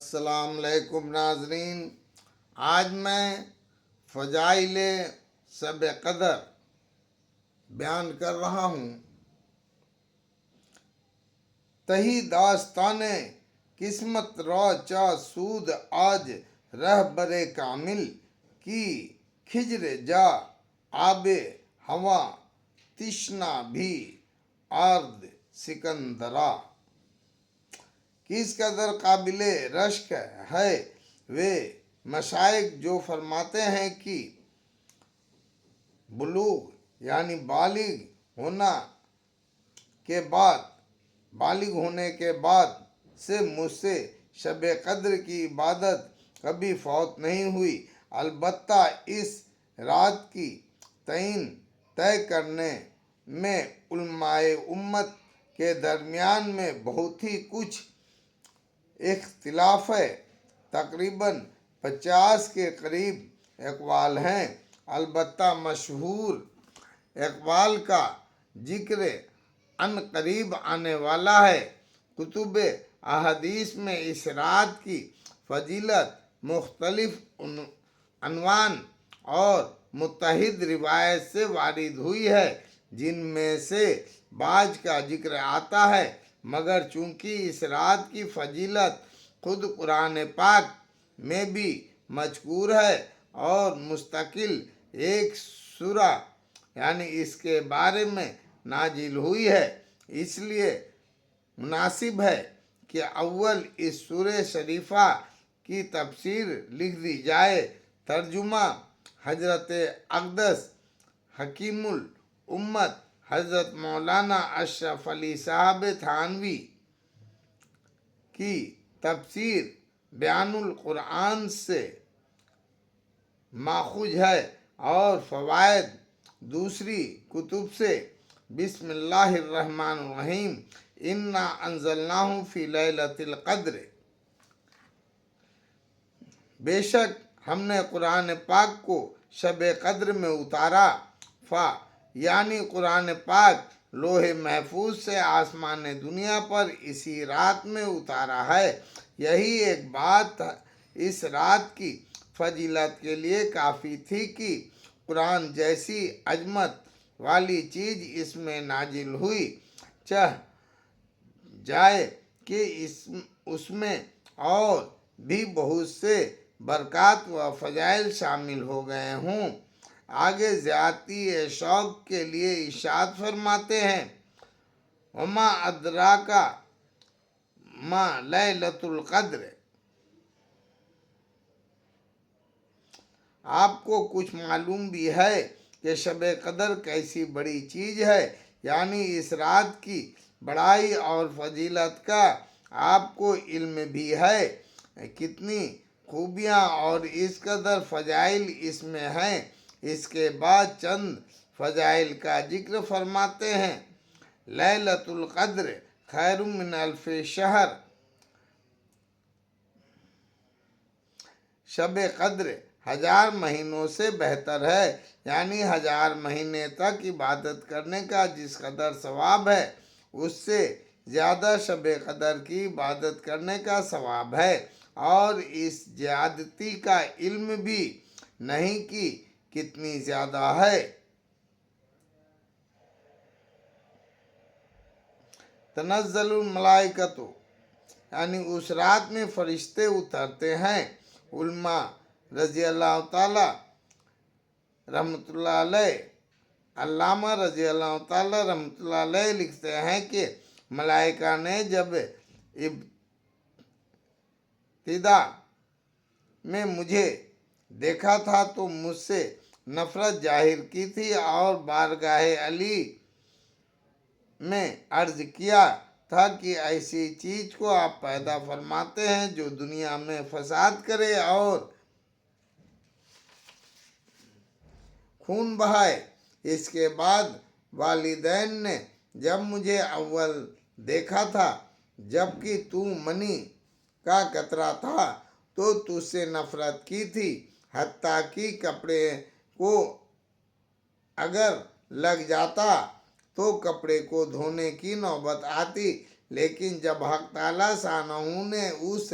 السلام علیکم ناظرین، آج میں فضائل شب قدر بیان کر رہا ہوں۔ تہی داستان قسمت را چا سود آج رہ برے کامل کی کھجر جا آب ہوا تشنا بھی آرد سکندرا۔ کس قدر قابل رشک ہے وہ مشائخ جو فرماتے ہیں کہ بلوغ یعنی بالغ ہونے کے بعد سے مجھ سے شب قدر کی عبادت کبھی فوت نہیں ہوئی، البتہ اس رات کی تعین طے کرنے میں علماء امت کے درمیان میں بہت ہی کچھ اختلاف ہے۔ تقریباً 50 کے قریب اقوال ہیں، البتہ مشہور اقوال کا ذکر عن قریب آنے والا ہے۔ کتب احادیث میں اس رات کی فضیلت مختلف عنوان اور متعدد روایات سے وارد ہوئی ہے، جن میں سے بعض کا ذکر آتا ہے، مگر چونکہ اس رات کی فضیلت خود قرآن پاک میں بھی مذکور ہے اور مستقل ایک سورہ یعنی اس کے بارے میں نازل ہوئی ہے، اس لیے مناسب ہے کہ اول اس سورہ شریفہ کی تفسیر لکھ دی جائے۔ ترجمہ حضرت اقدس حکیم الامت حضرت مولانا اشرف علی صاحب تھانوی کی تفسیر بیان القرآن سے ماخوذ ہے اور فوائد دوسری کتب سے۔ بسم اللہ الرحمن الرحیم۔ انا انزلناہ فی لیلۃ القدر، بے شک ہم نے قرآن پاک کو شب قدر میں اتارا۔ یعنی قرآن پاک لوح محفوظ سے آسمان دنیا پر اسی رات میں اتارا ہے۔ یہی ایک بات اس رات کی فضیلت کے لیے کافی تھی کہ قرآن جیسی عظمت والی چیز اس میں نازل ہوئی۔ چاہ جائے کہ اس میں اور بھی بہت سے برکات و فضائل شامل ہو گئے ہوں۔ آگے زیادتی شوق کے لیے ارشاد فرماتے ہیں، وما ادراک ما لیلۃ القدر۔ آپ کو کچھ معلوم بھی ہے کہ شب قدر کیسی بڑی چیز ہے، یعنی اس رات کی بڑائی اور فضیلت کا آپ کو علم بھی ہے، کتنی خوبیاں اور اس قدر فضائل اس میں ہیں۔ اس کے بعد چند فضائل کا ذکر فرماتے ہیں۔ لیلۃ القدر خیر من الف شہر، شب قدر 1000 مہینوں سے بہتر ہے، یعنی 1000 مہینے تک عبادت کرنے کا جس قدر ثواب ہے، اس سے زیادہ شب قدر کی عبادت کرنے کا ثواب ہے، اور اس زیادتی کا علم بھی نہیں کہ کتنی زیادہ ہے۔ تنزل الملائکۃ، یعنی اس رات میں فرشتے اترتے ہیں۔ علماء رضی اللہ تعالی رحمۃ اللہ علیہ، علامہ رضی اللہ تعالی رحمۃ اللہ علیہ لکھتے ہیں کہ ملائکہ نے جب ابتدا میں مجھے دیکھا تھا تو مجھ سے نفرت ظاہر کی تھی اور بارگاہ علی میں عرض کیا تھا کہ ایسی چیز کو آپ پیدا فرماتے ہیں جو دنیا میں فساد کرے اور خون بہائے۔ اس کے بعد والدین نے جب مجھے اول دیکھا تھا جبکہ تو منی کا قطرہ تھا تو تجھ سے نفرت کی تھی، حتیٰ کہ کپڑے کو اگر لگ جاتا تو کپڑے کو دھونے کی نوبت آتی، لیکن جب حق تعالیٰ شانہ نے اس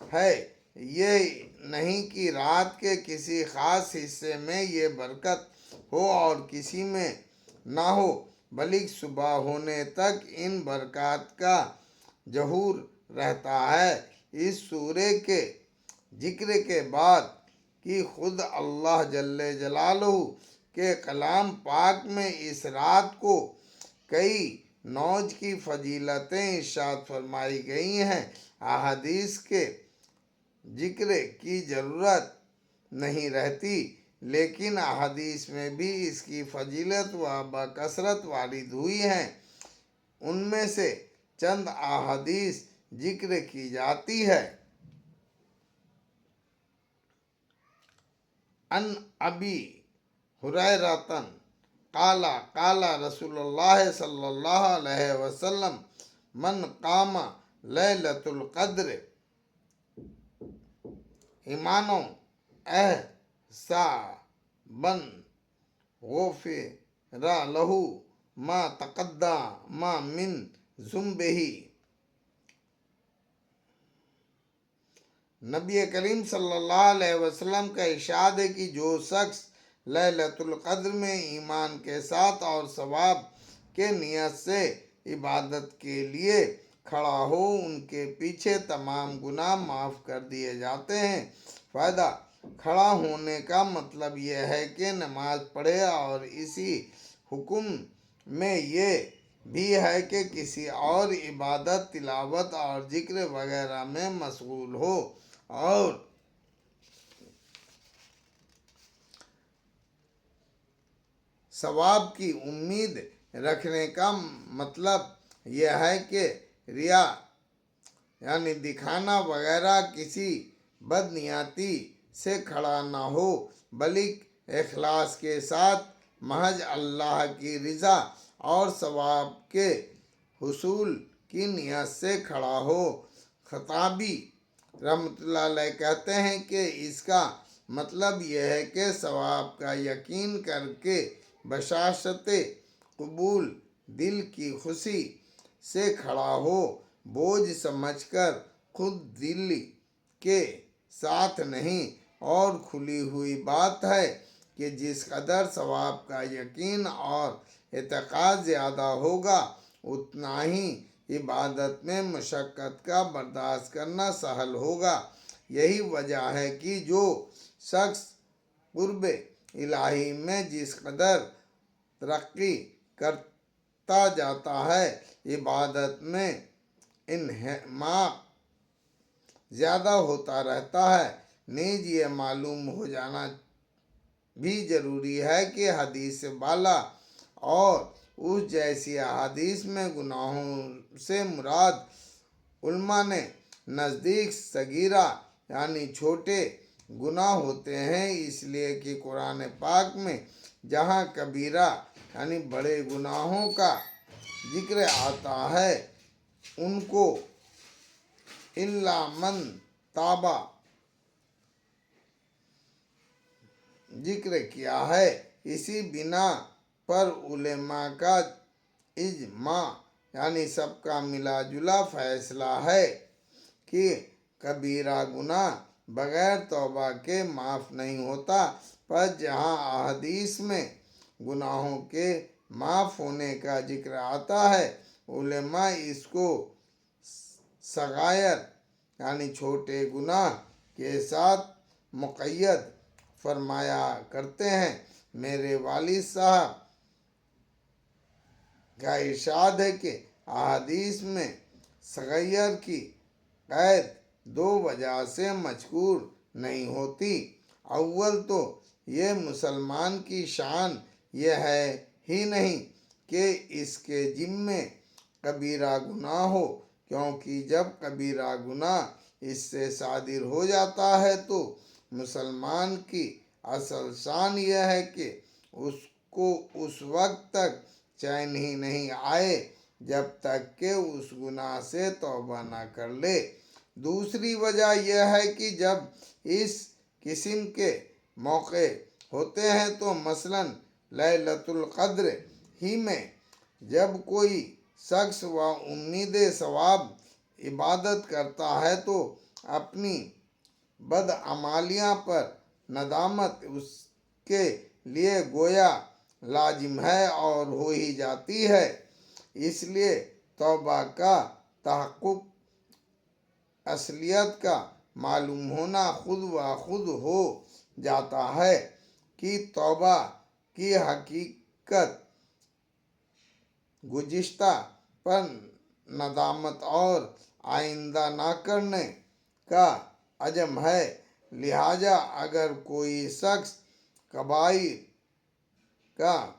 ہے یہ نہیں کہ رات کے کسی خاص حصے میں یہ برکت ہو اور کسی میں نہ ہو، بلکہ صبح ہونے تک ان برکات کا ظہور رہتا ہے۔ اس سورے کے ذکر کے بعد کہ خود اللہ جل جلالہ کے کلام پاک میں اس رات کو کئی نوج کی فضیلتیں ارشاد فرمائی گئی ہیں، احادیث کے ذکر کی ضرورت نہیں رہتی، لیکن احادیث میں بھی اس کی فضیلت و بکثرت وارد ہوئی ہیں۔ ان میں سے چند احادیث ذکر کی جاتی ہے۔ ان ابی ہریرۃ قال قال رسول اللہ صلی اللہ علیہ وسلم من قام لیلۃ القدر ایمانا واحتسابا غفر لہ ما تقدم من ذنبہ۔ نبی کریم صلی اللہ علیہ وسلم کا ارشاد ہے کہ جو شخص لیلۃ القدر میں ایمان کے ساتھ اور ثواب کے نیت سے عبادت کے لیے کھڑا ہو، ان کے پیچھے تمام گناہ معاف کر دیے جاتے ہیں۔ فائدہ: کھڑا ہونے کا مطلب یہ ہے کہ نماز پڑھے، اور اسی حکم میں یہ بھی ہے کہ کسی اور عبادت، تلاوت اور ذکر وغیرہ میں مشغول ہو، اور ثواب کی امید رکھنے کا مطلب یہ ہے کہ ریا یعنی دکھانا وغیرہ کسی بدنیتی سے کھڑا نہ ہو، بلکہ اخلاص کے ساتھ محض اللہ کی رضا اور ثواب کے حصول کی نیت سے کھڑا ہو۔ خطابی رحمۃ اللہ علیہ کہتے ہیں کہ اس کا مطلب یہ ہے کہ ثواب کا یقین کر کے بشاشت قبول دل کی خوشی سے کھڑا ہو، بوجھ سمجھ کر خود دل کے ساتھ نہیں۔ اور کھلی ہوئی بات ہے کہ جس قدر ثواب کا یقین اور اعتقاد زیادہ ہوگا، اتنا ہی عبادت میں مشقت کا برداشت کرنا سہل ہوگا۔ یہی وجہ ہے کہ جو شخص قرب الہی میں جس قدر ترقی کرتا جاتا ہے، عبادت میں انہماک زیادہ ہوتا رہتا ہے۔ نیز یہ معلوم ہو جانا بھی ضروری ہے کہ حدیث بالا اور اس جیسی احادیث میں گناہوں سے مراد علماء کے نزدیک صغیرہ یعنی چھوٹے گناہ ہوتے ہیں، اس لیے کہ قرآن پاک میں جہاں کبیرہ یعنی بڑے گناہوں کا ذکر آتا ہے، ان کو الا من تاب ذکر کیا ہے۔ اسی بنا پر علماء کا اجماع یعنی سب کا ملا جلا فیصلہ ہے کہ کبیرہ گناہ بغیر توبہ کے معاف نہیں ہوتا، پر جہاں احادیث میں گناہوں کے معاف ہونے کا ذکر آتا ہے، علماء اس کو صغائر یعنی چھوٹے گناہ کے ساتھ مقید فرمایا کرتے ہیں۔ میرے والد صاحب کا ارشاد ہے کہ احادیث میں صغائر کی قید دو وجہ سے مذکور نہیں ہوتی۔ اول تو یہ مسلمان کی شان یہ ہے ہی نہیں کہ اس کے ذمے کبیرہ گناہ ہو، کیونکہ جب کبیرہ گناہ اس سے صادر ہو جاتا ہے تو مسلمان کی اصل شان یہ ہے کہ اس کو اس وقت تک چین ہی نہیں آئے جب تک کہ اس گناہ سے توبہ نہ کر لے۔ دوسری وجہ یہ ہے کہ جب اس قسم کے موقع ہوتے ہیں تو مثلاً لیلۃ القدر ہی میں جب کوئی شخص و امید ثواب عبادت کرتا ہے تو اپنی بدعمالیاں پر ندامت اس کے لیے گویا لازم ہے اور ہو ہی جاتی ہے۔ اس لیے توبہ کا تحقق، اصلیت کا معلوم ہونا خود بخود ہو جاتا ہے کہ توبہ کی حقیقت گزشتہ پر ندامت اور آئندہ نہ کرنے کا عزم ہے۔ لہذا اگر کوئی شخص کبائر کا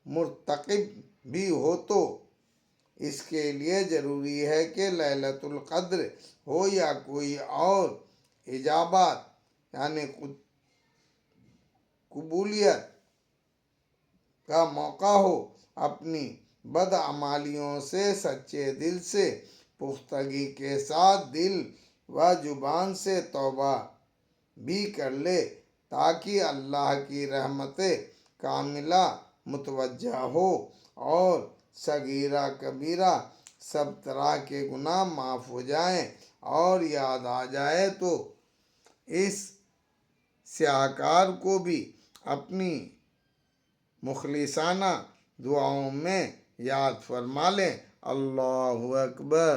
مرتکب بھی ہو تو اس کے لیے ضروری ہے کہ لیلۃ القدر ہو یا کوئی اور اجابت یعنی قبولیت کا موقع ہو، اپنی بدعمالیوں سے سچے دل سے، پختگی کے ساتھ دل و زبان سے توبہ بھی کر لے تاکہ اللہ کی رحمت کاملہ متوجہ ہو اور صغیرہ کبیرہ سب طرح کے گناہ معاف ہو جائیں۔ اور یاد آ جائے تو اس سیاہکار کو بھی اپنی مخلصانہ دعاؤں میں یاد فرما لیں۔ اللہ اکبر۔